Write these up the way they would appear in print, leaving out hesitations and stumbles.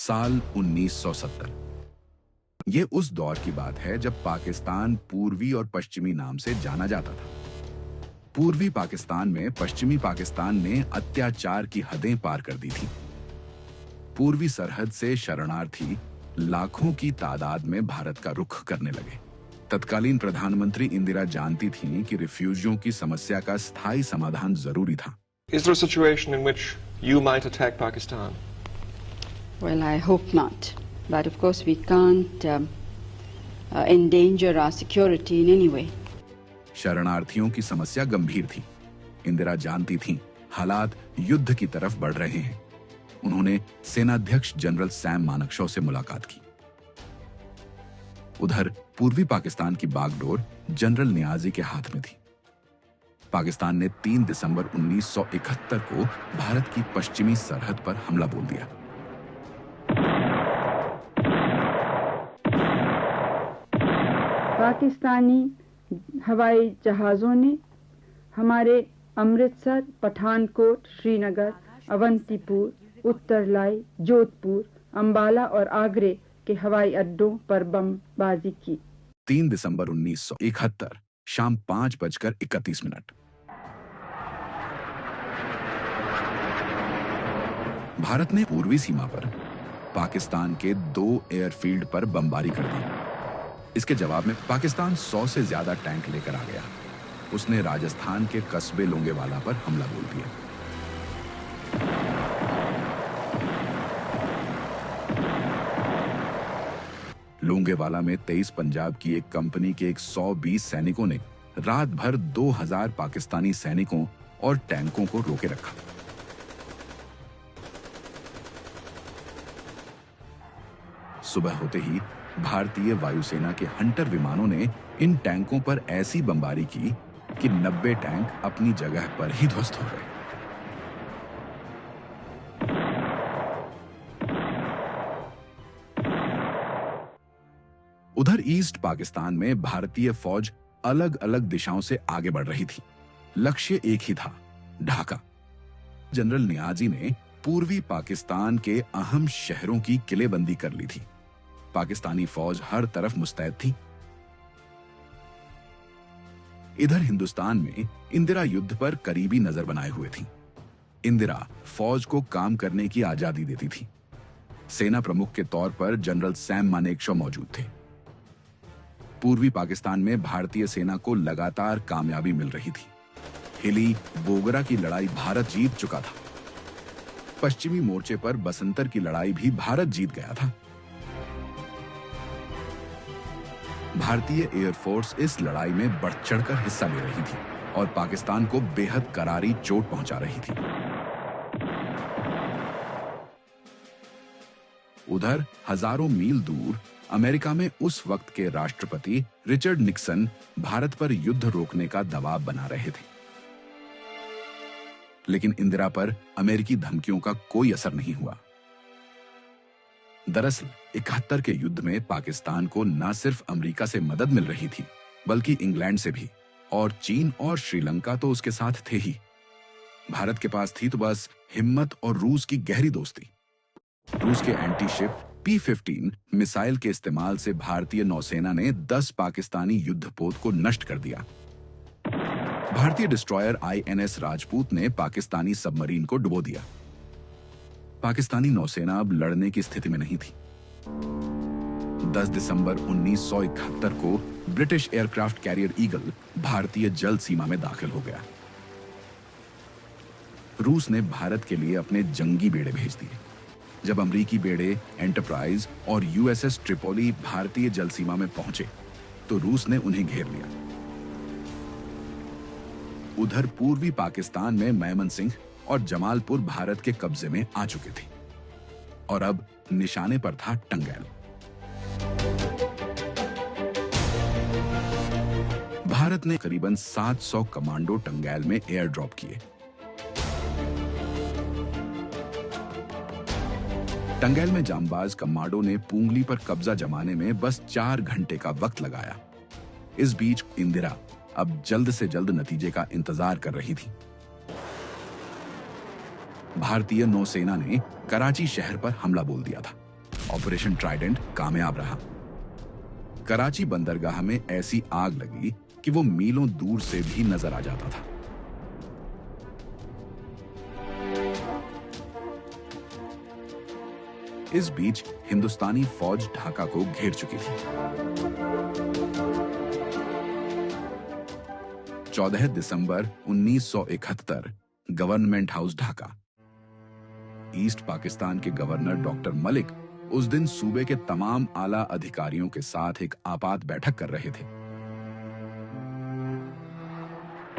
साल 1970। ये उस दौर की बात है जब पाकिस्तान पूर्वी और पश्चिमी नाम से जाना जाता था। पूर्वी पाकिस्तान में पश्चिमी पाकिस्तान ने अत्याचार की हदें पार कर दी थी। पूर्वी सरहद से शरणार्थी लाखों की तादाद में भारत का रुख करने लगे। तत्कालीन प्रधानमंत्री इंदिरा जानती थीं कि रिफ्यूजियों की समस्या का स्थायी समाधान जरूरी था। Is there a situation in which you might attack Pakistan? Well, I hope not. But of course we can't endanger our security in any way. शरणार्थियों की समस्या गंभीर थी। इंदिरा जानती थीं हालात युद्ध की तरफ बढ़ रहे हैं। उन्होंने सेनाध्यक्ष जनरल सैम मानेकशॉ से मुलाकात की। उधर पूर्वी पाकिस्तान की बागडोर जनरल नियाजी के हाथ में थी। पाकिस्तान ने 3 दिसंबर 1971 को भारत की पश्चिमी सरहद पर हमला बोल दिया। पाकिस्तानी हवाई जहाज़ों ने हमारे अमृतसर, पठानकोट, श्रीनगर, अवंतीपुर, उत्तरलाई, जोधपुर, अंबाला और आगरे के हवाई अड्डों पर बमबाजी की। 3 दिसंबर 1971 शाम 5:31। भारत ने पूर्वी सीमा पर पाकिस्तान के 2 एयरफील्ड पर बमबारी कर दी। इसके जवाब में पाकिस्तान 100 से ज्यादा टैंक लेकर आ गया। उसने राजस्थान के कस्बे लोंगेवाला पर हमला बोल दिया। लोंगेवाला में 23 पंजाब की एक कंपनी के 120 सैनिकों ने रात भर 2000 पाकिस्तानी सैनिकों और टैंकों को रोके रखा। सुबह होते ही भारतीय वायुसेना के हंटर विमानों ने इन टैंकों पर ऐसी बमबारी की कि 90 टैंक अपनी जगह पर ही ध्वस्त हो गए। उधर ईस्ट पाकिस्तान में भारतीय फौज अलग अलग दिशाओं से आगे बढ़ रही थी। लक्ष्य एक ही था, ढाका। जनरल नियाजी ने पूर्वी पाकिस्तान के अहम शहरों की किलेबंदी कर ली थी। पाकिस्तानी फौज हर तरफ मुस्तैद थी। इधर हिंदुस्तान में इंदिरा युद्ध पर करीबी नजर बनाए हुए थी। इंदिरा फौज को काम करने की आजादी देती थी। सेना प्रमुख के तौर पर जनरल सैम मानेकशॉ मौजूद थे। पूर्वी पाकिस्तान में भारतीय सेना को लगातार कामयाबी मिल रही थी। हिली बोगरा की लड़ाई भारत जीत चुका था। पश्चिमी मोर्चे पर बसंतर की लड़ाई भी भारत जीत गया था। भारतीय एयरफोर्स इस लड़ाई में बढ़ चढ़कर हिस्सा ले रही थी और पाकिस्तान को बेहद करारी चोट पहुंचा रही थी। उधर हजारों मील दूर अमेरिका में उस वक्त के राष्ट्रपति रिचर्ड निक्सन भारत पर युद्ध रोकने का दबाव बना रहे थे। लेकिन इंदिरा पर अमेरिकी धमकियों का कोई असर नहीं हुआ। दरअसल 71 के युद्ध में पाकिस्तान को न सिर्फ अमेरिका से मदद मिल रही थी, बल्कि इंग्लैंड से भी, और चीन और श्रीलंका तो उसके साथ थे ही। भारत के पास थी तो बस हिम्मत और रूस की गहरी दोस्ती। रूस के एंटी शिप P-15 मिसाइल के इस्तेमाल से भारतीय नौसेना ने 10 पाकिस्तानी युद्धपोत को नष्ट कर दिया। भारतीय डिस्ट्रॉयर INS राजपूत ने पाकिस्तानी सबमरीन को डुबो दिया। पाकिस्तानी नौसेना अब लड़ने की स्थिति में नहीं थी। 10 दिसंबर 1971 को ब्रिटिश एयरक्राफ्ट कैरियर ईगल भारतीय जल सीमा में दाखिल हो गया। रूस ने भारत के लिए अपने जंगी बेड़े भेज दिए। जब अमेरिकी बेड़े एंटरप्राइज और USS ट्रिपोली भारतीय जल सीमा में पहुंचे तो रूस ने उन्हें घेर लिया। उधर पूर्वी पाकिस्तान में मैमनसिंह और जमालपुर भारत के कब्जे में आ चुके थे और अब निशाने पर था टंगैल। भारत ने करीबन 700 कमांडो टंगैल में एयर ड्रॉप किए। टंगैल में जांबाज कमांडो ने पुंगली पर कब्जा जमाने में बस 4 घंटे का वक्त लगाया। इस बीच इंदिरा अब जल्द से जल्द नतीजे का इंतजार कर रही थी। भारतीय नौसेना ने कराची शहर पर हमला बोल दिया था। ऑपरेशन ट्राइडेंट कामयाब रहा। कराची बंदरगाह में ऐसी आग लगी कि वो मीलों दूर से भी नजर आ जाता था। इस बीच हिंदुस्तानी फौज ढाका को घेर चुकी थी। 14 दिसंबर 1971 government house Dhaka. East Pakistan के गवर्नर डॉक्टर मलिक उस दिन सूबे के तमाम आला अधिकारियों के साथ एक आपात बैठक कर रहे थे।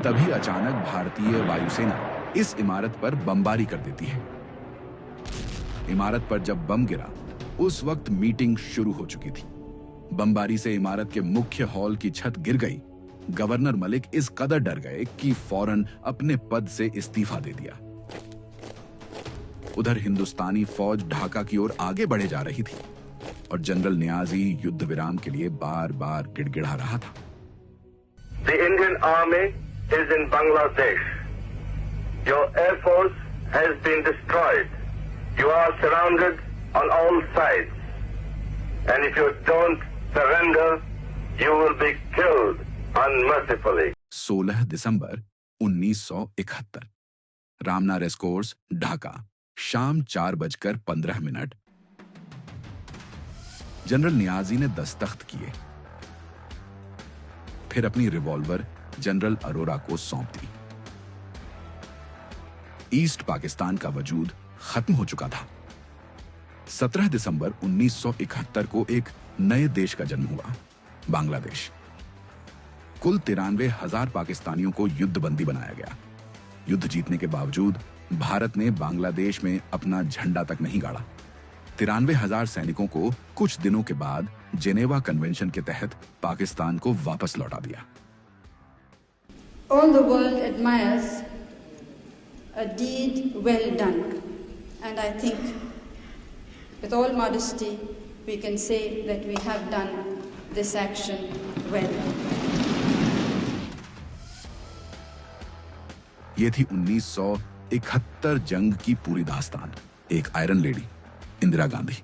तभी अचानक भारतीय वायुसेना इस इमारत पर बमबारी कर देती है। इमारत पर जब बम गिरा उस वक्त मीटिंग शुरू हो चुकी थी। बमबारी से इमारत के मुख्य हॉल की छत गिर गई। गवर्नर मलिक इस कदर डर गए कि फौरन अपने पद से इस्तीफा दे दिया। उधर हिंदुस्तानी फौज ढाका की ओर आगे बढ़े जा रही थी और जनरल नियाजी युद्ध विराम के लिए बार बार गिड़गिड़ा रहा था। The Indian Army is in Bangladesh. Your air force has been destroyed. You are surrounded on all sides. And if you don't surrender, you will be killed unmercifully. 16 दिसंबर 1971 रामना रेसकोर्स ढाका, शाम 4:15। जनरल नियाजी ने दस्तखत किए, फिर अपनी रिवॉल्वर जनरल अरोरा को सौंप दी। East Pakistan का वजूद खत्म हो चुका था। 17 दिसंबर 1971 को एक नए देश का जन्म हुआ, बांग्लादेश। कुल 93,000 पाकिस्तानियों को युद्धबंदी बनाया गया। युद्ध जीतने के बावजूद भारत ने बांग्लादेश में अपना झंडा तक नहीं गाड़ा। 93,000 सैनिकों को कुछ दिनों के बाद जेनेवा कन्वेंशन के तहत पाकिस्तान को वापस लौटा दिया। All the world admires a deed well done, and I think, with all modesty, we can say that we have done this action well. ये थी 1971 जंग की पूरी दास्तान। एक आयरन लेडी, इंदिरा गांधी।